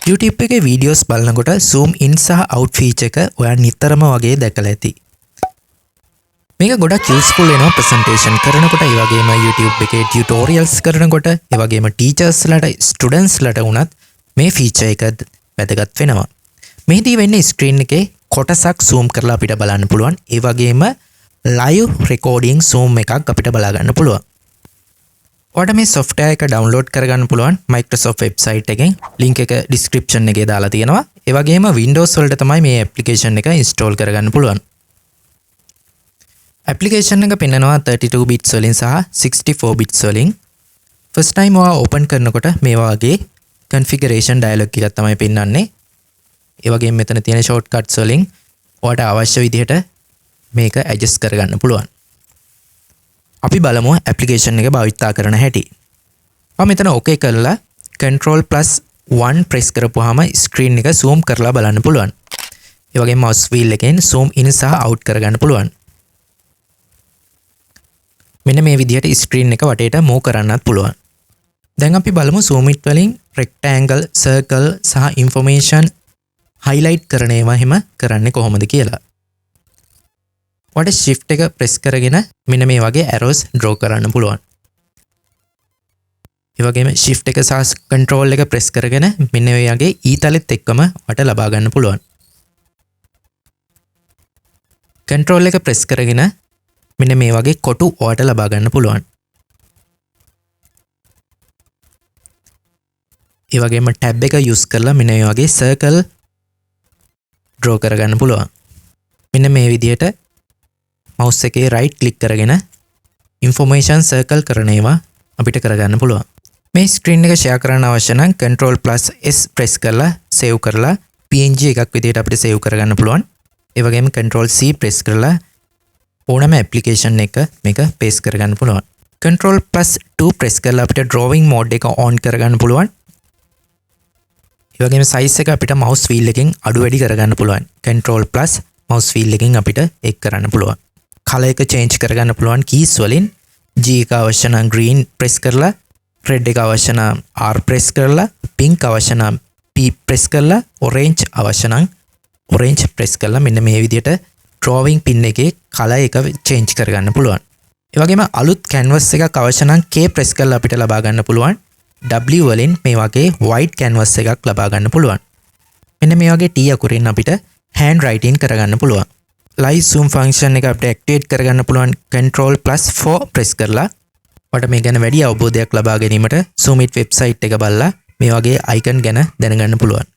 YouTube එකේ videos බලනකොට zoom in සහ out feature එක ඔයා නිතරම වගේ දැකලා ඇති. මේක ගොඩක් useful වෙනවා presentation කරනකොට, ඒ වගේම YouTube එකේ tutorials කරනකොට, ඒ වගේම teachers ලට students ලට වුණත් මේ feature එක වැදගත් වෙනවා. මෙහිදී වෙන්නේ screen එකේ කොටසක් zoom කරලා අපිට බලන්න පුළුවන්. ඒ වගේම live recording zoom එකක් අපිට බලා ගන්න පුළුවන්. ඔයාලට මේ software එක download කරගන්න පුළුවන් Microsoft website එකෙන්. link එක description එකේ දාලා තියෙනවා. ඒ වගේම Windows වලට තමයි මේ application එක install කරගන්න පුළුවන්. application එක පෙන්නනවා 32 bits වලින් සහ 64 bits වලින්. first time ඔයා open කරනකොට මේ වගේ configuration dialog එකක් තමයි පෙන්නන්නේ. ඒ වගේම මෙතන තියෙන shortcuts වලින් ඔයාලට අවශ්‍ය විදිහට මේක adjust කරගන්න පුළුවන්. අපි බලමු application එක භාවිතා කරන හැටි. මම මෙතන okay කරලා Ctrl+1 press කරපුවාම screen එක zoom කරලා බලන්න පුළුවන්. ඒ වගේම mouse wheel එකෙන් zoom in සහ out කරගන්න පුළුවන්. මෙන්න මේ විදිහට screen එක වටේට move කරන්නත් පුළුවන්. දැන් අපි බලමු ZoomIt වලින් rectangle, circle සහ information highlight කරන ඒවා එහෙම කරන්නේ කොහොමද කියලා. ඔයාලට shift එක press කරගෙන මෙන්න මේ වගේ arrows draw කරන්න පුළුවන්. ඒ වගේම shift එක සහ control එක press කරගෙන මෙන්න මේ වගේ ඊතලෙත් එක්කම ඔයාලට ලබා ගන්න පුළුවන්. control එක press කරගෙන මෙන්න මේ වගේ කොටු ඔයාලට ලබා ගන්න පුළුවන්. ඒ වගේම tab එක use කරලා මෙන්න මේ වගේ circle draw කරගන්න පුළුවන්. මෙන්න මේ විදිහට mouse එකේ right click කරගෙන information circle කරන ඒවා අපිට කරගන්න පුළුවන්. මේ screen එක share කරන්න අවශ්‍ය නම් Ctrl+S press කරලා save කරලා PNG එකක් විදිහට අපිට save කරගන්න පුළුවන්. ඒ වගේම Ctrl+C press කරලා ඕනම application එක මේක paste කරගන්න පුළුවන්. Ctrl+2 press කරලා අපිට drawing mode එක on කරගන්න පුළුවන්. ඒ වගේම size එක අපිට mouse wheel එකෙන් අඩු වැඩි කරගන්න පුළුවන්. Ctrl+ mouse wheel එකෙන් අපිට ඒක කරන්න පුළුවන්. color එක change කරගන්න පුළුවන් keys වලින්. G එක අවශ්‍ය නම් green press කරලා, red එක අවශ්‍ය නම් R press කරලා, pink අවශ්‍ය නම් P press කරලා, orange අවශ්‍ය නම් orange press කරලා මෙන්න මේ විදිහට drawing pin එකේ color එක change කරගන්න පුළුවන්. ඒ වගේම අලුත් canvas එකක් අවශ්‍ය නම් K press කරලා අපිට ලබා ගන්න පුළුවන්. W වලින් මේ වගේ white canvas එකක් ලබා ගන්න පුළුවන්. මෙන්න මේ වගේ T අකුරෙන් අපිට hand writing කරගන්න පුළුවන්. live zoom function එක අපිට activate කරගන්න පුළුවන් Ctrl+4 press කරලා. ඔයාලට මේ ගැන වැඩි අවබෝධයක් ලබා ගැනීමට ZoomIt website එක බලලා මේ වගේ icon ගැන දැනගන්න පුළුවන්.